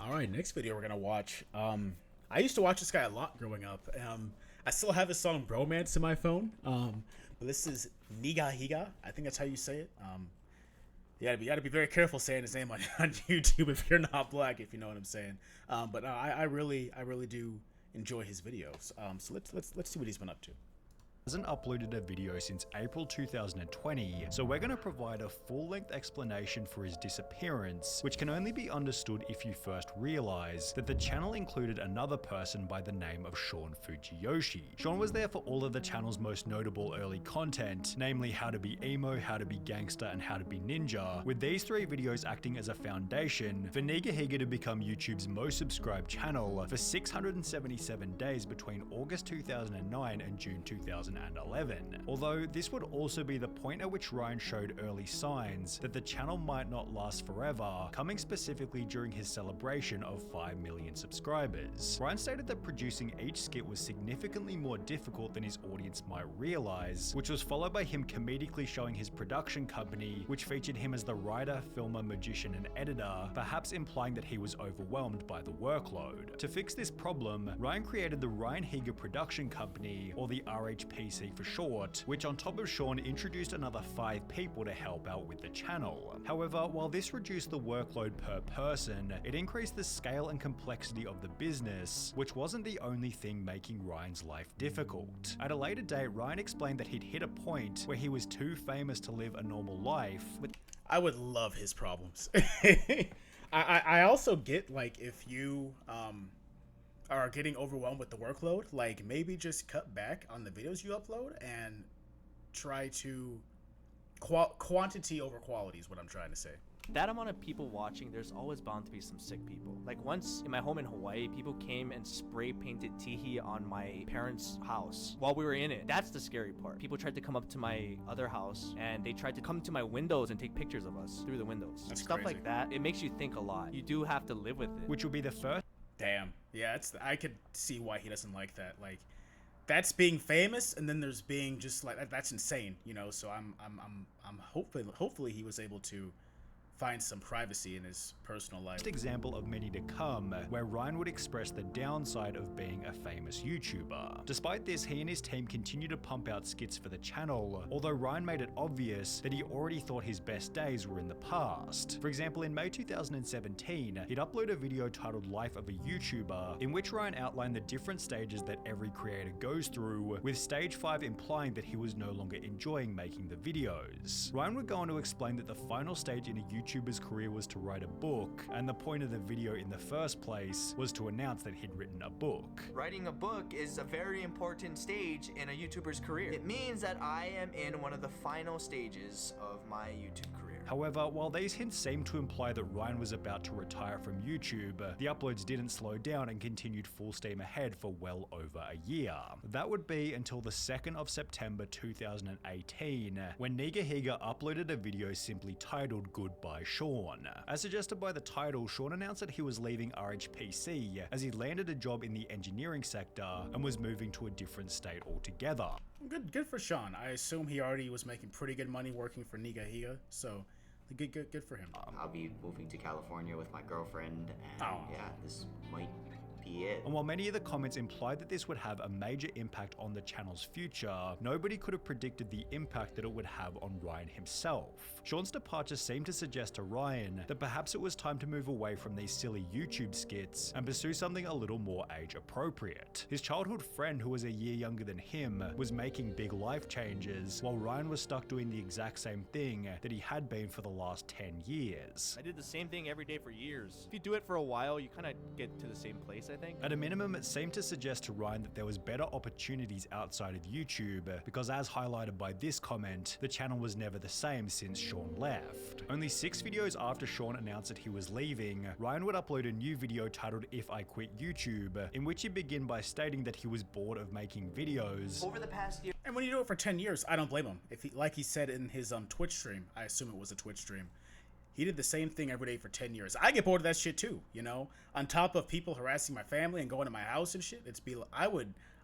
All right, next video we're gonna watch. I used to watch this guy a lot growing up. I still have his song "Bromance" in my phone. But this is Nigahiga. I think that's how you say it. You gotta be very careful saying his name on, on YouTube if you're not black, if you know what I'm saying. But I really do enjoy his videos. So let's see what he's been up to. Hasn't uploaded a video since April 2020, so we're going to provide a full-length explanation for his disappearance, which can only be understood if you first realize that the channel included another person by the name of Sean Fujiyoshi. Sean was there for all of the channel's most notable early content, namely How to Be Emo, How to Be Gangster, and How to Be Ninja, with these three videos acting as a foundation for Nigahiga to become YouTube's most subscribed channel for 677 days between August 2009 and June 2011. Although this would also be the point at which Ryan showed early signs that the channel might not last forever, coming specifically during his celebration of 5 million subscribers. Ryan stated that producing each skit was significantly more difficult than his audience might realize, which was followed by him comedically showing his production company, which featured him as the writer, filmer, magician, and editor, perhaps implying that he was overwhelmed by the workload. To fix this problem, Ryan created the Ryan Higa Production Company, or the RHPC for short, which on top of Sean introduced another 5 people to help out with the channel. However, while this reduced the workload per person, it increased the scale and complexity of the business, which wasn't the only thing making Ryan's life difficult. At a later date, Ryan explained that he'd hit a point where he was too famous to live a normal life. I would love his problems. I also get, like, if you are getting overwhelmed with the workload, like, maybe just cut back on the videos you upload and try to quantity over quality is what I'm trying to say. That amount of people watching, there's always bound to be some sick people. Like once in my home in Hawaii, people came and spray painted tihi on my parents' house while we were in it. That's the scary part. People tried to come up to my other house and they tried to come to my windows and take pictures of us through the windows. That's stuff crazy. like that. It makes you think a lot. You do have to live with it. Which will be the first Damn. Yeah, I could see why he doesn't like that. Like, that's being famous, and then there's being just like that's insane, you know. So I'm hopefully he was able to find some privacy in his personal life. example of many to come, where Ryan would express the downside of being a famous YouTuber. Despite this, he and his team continue to pump out skits for the channel, although Ryan made it obvious that he already thought his best days were in the past. For example, in May 2017, he'd upload a video titled Life of a YouTuber, in which Ryan outlined the different stages that every creator goes through, with stage 5 implying that he was no longer enjoying making the videos. Ryan would go on to explain that the final stage in a YouTuber's career was to write a book, and the point of the video in the first place was to announce that he'd written a book. Writing a book is a very important stage in a YouTuber's career. It means that I am in one of the final stages of my YouTube career. However, while these hints seemed to imply that Ryan was about to retire from YouTube, the uploads didn't slow down and continued full steam ahead for well over a year. That would be until the 2nd of September 2018, when Nigahiga uploaded a video simply titled Goodbye Sean. As suggested by the title, Sean announced that he was leaving RHPC as he landed a job in the engineering sector and was moving to a different state altogether. Good for Sean. I assume he already was making pretty good money working for Nigahiga, so good for him. I'll be moving to California with my girlfriend, and yeah, this might be it. And while many of the comments implied that this would have a major impact on the channel's future, nobody could have predicted the impact that it would have on Ryan himself. Sean's departure seemed to suggest to Ryan that perhaps it was time to move away from these silly YouTube skits and pursue something a little more age appropriate. His childhood friend, who was a year younger than him, was making big life changes, while Ryan was stuck doing the exact same thing that he had been for the last 10 years. I did the same thing every day for years. If you do it for a while, you kind of get to the same place, I think. At a minimum, it seemed to suggest to Ryan that there was better opportunities outside of YouTube, because as highlighted by this comment, the channel was never the same since Sean left. Only 6 videos after Sean announced that he was leaving, Ryan would upload a new video titled If I Quit YouTube, in which he'd begin by stating that he was bored of making videos. Over the past year, And when you do it for 10 years, I don't blame him. If he, like he said in his Twitch stream, I assume it was a Twitch stream, he did the same thing every day for 10 years. I get bored of that shit too, you know? On top of people harassing my family and going to my house and shit, I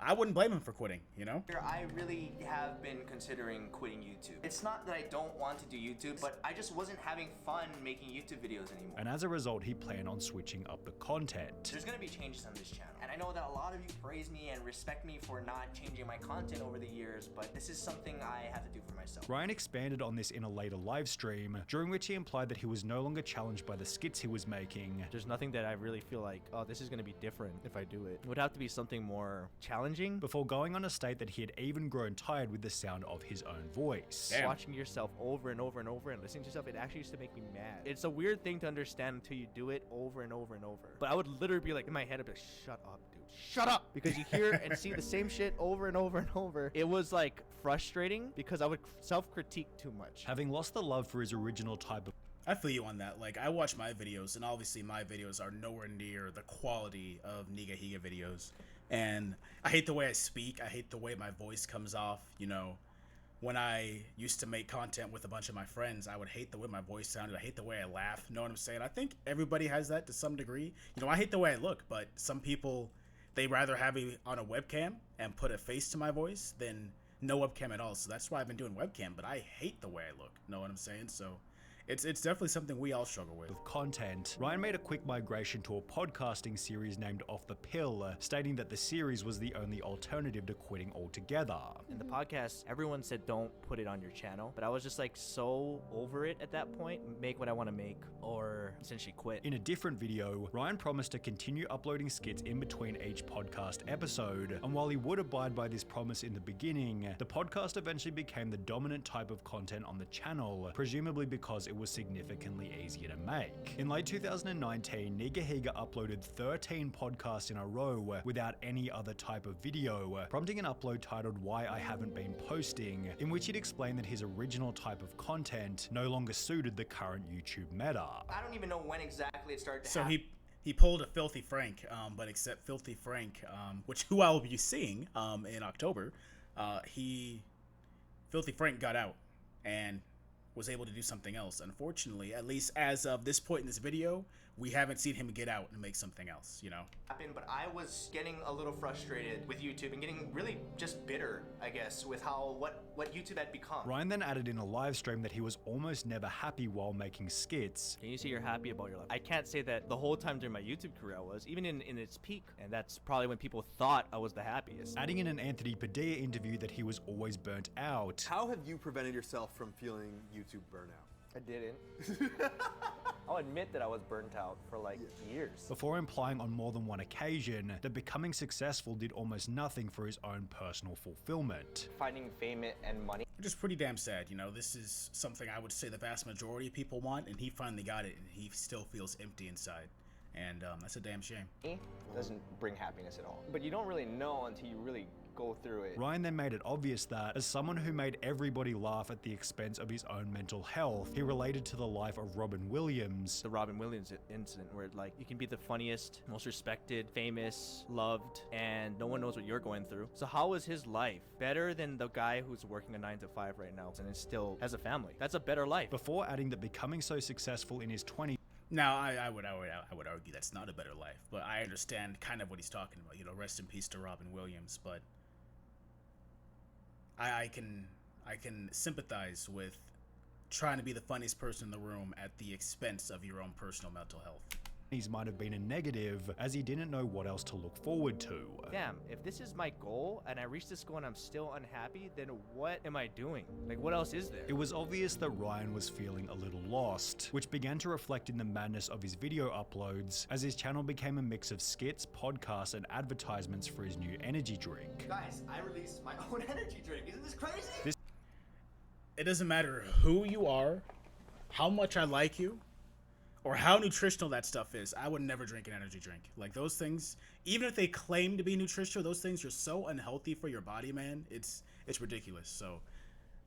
I wouldn't blame him for quitting, you know? I really have been considering quitting YouTube. It's not that I don't want to do YouTube, but I just wasn't having fun making YouTube videos anymore. And as a result, he planned on switching up the content. There's gonna be changes on this channel. And I know that a lot of you praise me and respect me for not changing my content over the years, but this is something I have to do for myself. Ryan expanded on this in a later live stream, during which he implied that he was no longer challenged by the skits he was making. There's nothing that I really feel like, oh, this is going to be different if I do it. It would have to be something more challenging. Before going on to state that he had even grown tired with the sound of his own voice. Damn. Watching yourself over and over and over and listening to yourself, it actually used to make me mad. It's a weird thing to understand until you do it over and over and over. But I would literally be like, in my head, I'd be like, shut up, dude. Shut up! Because you hear and see the same shit over and over and over. It was like frustrating because I would self-critique too much. Having lost the love for his original type of I feel you on that. Like, I watch my videos, and obviously my videos are nowhere near the quality of Nigahiga videos. And I hate the way I speak. I hate the way my voice comes off. You know, when I used to make content with a bunch of my friends, I would hate the way my voice sounded. I hate the way I laugh. Know what I'm saying? I think everybody has that to some degree. You know, I hate the way I look, but some people, they rather have me on a webcam and put a face to my voice than no webcam at all. So that's why I've been doing webcam, but I hate the way I look. Know what I'm saying? So it's definitely something we all struggle with. content. Ryan made a quick migration to a podcasting series named Off the Pill, stating that the series was the only alternative to quitting altogether. In the podcast, everyone said don't put it on your channel, but I was just like so over it at that point. Make what I want to make or essentially quit. In a different video, Ryan promised to continue uploading skits in between each podcast episode, and while he would abide by this promise in the beginning, the podcast eventually became the dominant type of content on the channel, presumably because it was significantly easier to make. In late 2019, Nigahiga uploaded 13 podcasts in a row without any other type of video, prompting an upload titled Why I Haven't Been Posting, in which he'd explained that his original type of content no longer suited the current YouTube meta. I don't even know when exactly it started to So happen. he pulled a Filthy Frank, but except Filthy Frank, who I will be seeing in October, Filthy Frank got out and was able to do something else. Unfortunately, at least as of this point in this video, we haven't seen him get out and make something else, you know? But I was getting a little frustrated with YouTube and getting really just bitter, I guess, with what YouTube had become. Ryan then added in a live stream that he was almost never happy while making skits. Can you say you're happy about your life? I can't say that the whole time during my YouTube career I was, even in its peak, and that's probably when people thought I was the happiest. Adding in an Anthony Padilla interview that he was always burnt out. How have you prevented yourself from feeling YouTube burnout? I didn't. I'll admit that I was burnt out for like years. Before implying on more than one occasion that becoming successful did almost nothing for his own personal fulfillment. Finding fame and money. Which is pretty damn sad, you know? This is something I would say the vast majority of people want, and he finally got it, and he still feels empty inside. And that's a damn shame. Doesn't bring happiness at all. But you don't really know until you really go through it. Ryan then made it obvious that, as someone who made everybody laugh at the expense of his own mental health, he related to the life of Robin Williams. The Robin Williams incident where like you can be the funniest, most respected, famous, loved, and no one knows what you're going through. So how was his life better than the guy who's working a 9 to 5 right now and is still has a family? That's a better life. Before adding that becoming so successful in his 20s Now, I would argue that's not a better life, but I understand kind of what he's talking about. You know, rest in peace to Robin Williams, but I can sympathize with trying to be the funniest person in the room at the expense of your own personal mental health. might have been a negative, as he didn't know what else to look forward to. Damn, if this is my goal and I reach this goal and I'm still unhappy, then what am I doing? Like, what else is there? It was obvious that Ryan was feeling a little lost, which began to reflect in the madness of his video uploads, as his channel became a mix of skits, podcasts, and advertisements for his new energy drink. Guys, I released my own energy drink. Isn't this crazy? It doesn't matter who you are, how much I like you, or how nutritional that stuff is. I would never drink an energy drink. Like, those things, even if they claim to be nutritional, those things are so unhealthy for your body, man. It's ridiculous. So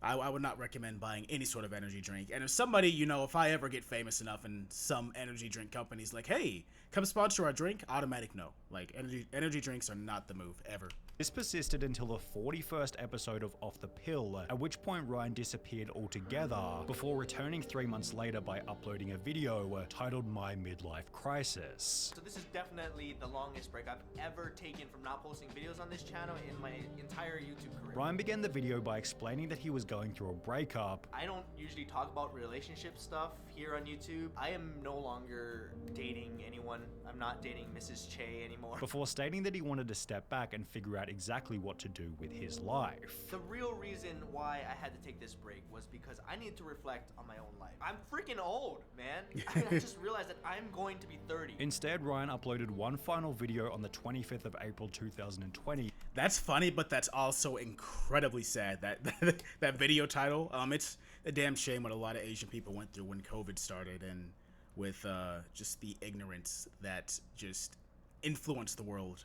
I would not recommend buying any sort of energy drink. And if somebody, you know, if I ever get famous enough and some energy drink company's like, hey, come sponsor our drink, automatic no. Like, energy drinks are not the move, ever. This persisted until the 41st episode of Off the Pill, at which point Ryan disappeared altogether, before returning 3 months later by uploading a video titled My Midlife Crisis. So this is definitely the longest break I've ever taken from not posting videos on this channel in my entire YouTube career. Ryan began the video by explaining that he was going through a breakup. I don't usually talk about relationship stuff here on YouTube. I am no longer dating anyone. I'm not dating Mrs. Che anymore. Before stating that he wanted to step back and figure out exactly what to do with his life. The real reason why I had to take this break was because I needed to reflect on my own life. I'm freaking old, man. I just realized that I'm going to be 30. Instead, Ryan uploaded one final video on the 25th of April 2020. That's funny, but that's also incredibly sad. That video title. It's a damn shame what a lot of Asian people went through when COVID started, and with just the ignorance that just influenced the world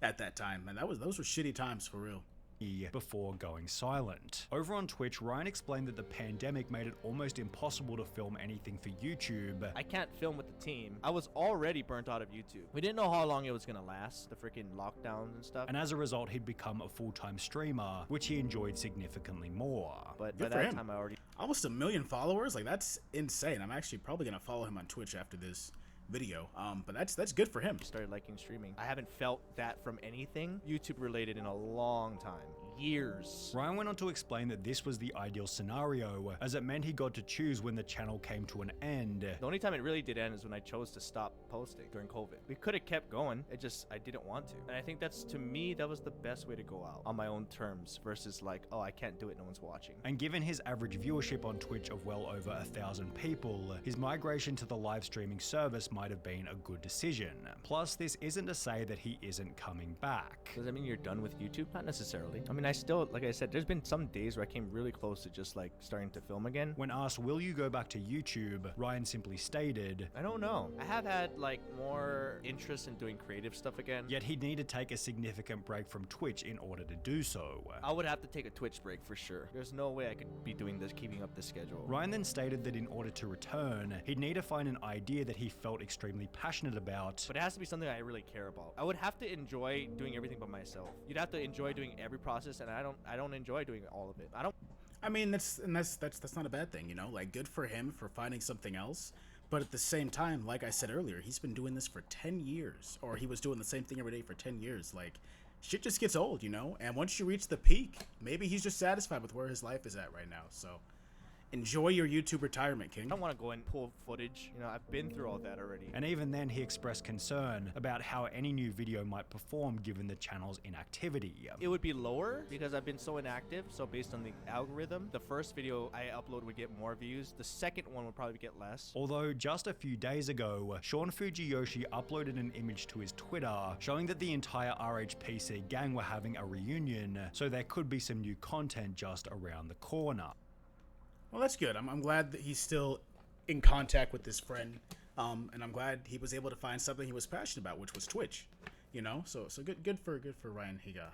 at that time. And those were shitty times for real. Before going silent. Over on Twitch, Ryan explained that the pandemic made it almost impossible to film anything for YouTube. I can't film with the team. I was already burnt out of YouTube. We didn't know how long it was gonna last, the freaking lockdowns and stuff. And as a result, he'd become a full-time streamer, which he enjoyed significantly more. But Good by for that him. time I already... Almost 1 million followers. Like, that's insane. I'm actually probably gonna follow him on Twitch after this video. But that's good for him. started liking streaming. I haven't felt that from anything YouTube related in a long time. Years. Ryan went on to explain that this was the ideal scenario, as it meant he got to choose when the channel came to an end. The only time it really did end is when I chose to stop posting during COVID. We could have kept going, I didn't want to. And I think to me, that was the best way to go out, on my own terms, versus like, oh, I can't do it, no one's watching. And given his average viewership on Twitch of well over 1,000 people, his migration to the live streaming service might have been a good decision. Plus, this isn't to say that he isn't coming back. Does that mean you're done with YouTube? Not necessarily. I mean, I still, like I said, there's been some days where I came really close to just like starting to film again. When asked, will you go back to YouTube, Ryan simply stated, I don't know. I have had like more interest in doing creative stuff again. yet he'd need to take a significant break from Twitch in order to do so. I would have to take a Twitch break for sure. There's no way I could be doing this, keeping up the schedule. Ryan then stated that in order to return, he'd need to find an idea that he felt extremely passionate about. But it has to be something I really care about. I would have to enjoy doing everything by myself. You'd have to enjoy doing every process, and I don't enjoy doing all of it. I mean, that's not a bad thing, you know? Like, good for him for finding something else. But at the same time, like I said earlier, he's been doing this for 10 years. Or he was doing the same thing every day for 10 years. Like, shit just gets old, you know? And once you reach the peak, maybe he's just satisfied with where his life is at right now. So, enjoy your YouTube retirement, King. I don't want to go and pull footage. You know, I've been through all that already. And even then, he expressed concern about how any new video might perform given the channel's inactivity. It would be lower because I've been so inactive. So based on the algorithm, the first video I upload would get more views. The second one would probably get less. Although just a few days ago, Sean Fujiyoshi uploaded an image to his Twitter showing that the entire RHPC gang were having a reunion, so there could be some new content just around the corner. Well, that's good. I'm glad that he's still in contact with this friend. And I'm glad he was able to find something he was passionate about, which was Twitch. You know? So good for Ryan Higa.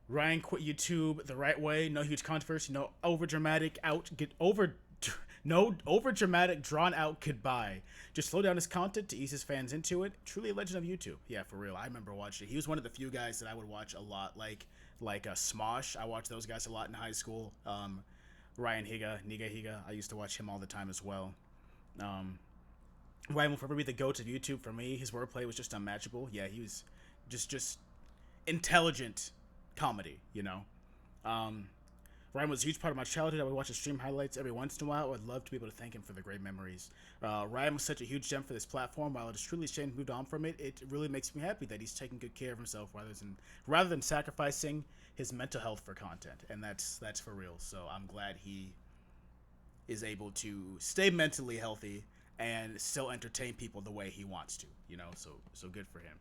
Ryan quit YouTube the right way. No huge controversy. No overdramatic drawn out goodbye. Just slow down his content to ease his fans into it. Truly a legend of YouTube. Yeah, for real. I remember watching it. He was one of the few guys that I would watch a lot, like Smosh. I watched those guys a lot in high school. Ryan Higa, Nigahiga. I used to watch him all the time as well. Ryan will forever be the GOAT of YouTube for me. His wordplay was just unmatchable. Yeah, he was just intelligent comedy, you know. Ryan was a huge part of my childhood. I would watch his stream highlights every once in a while. I'd love to be able to thank him for the great memories. Ryan was such a huge gem for this platform. While it is truly a shame he moved on from it, it really makes me happy that he's taking good care of himself rather than sacrificing his mental health for content. And that's for real. So I'm glad he is able to stay mentally healthy and still entertain people the way he wants to, you know. So good for him.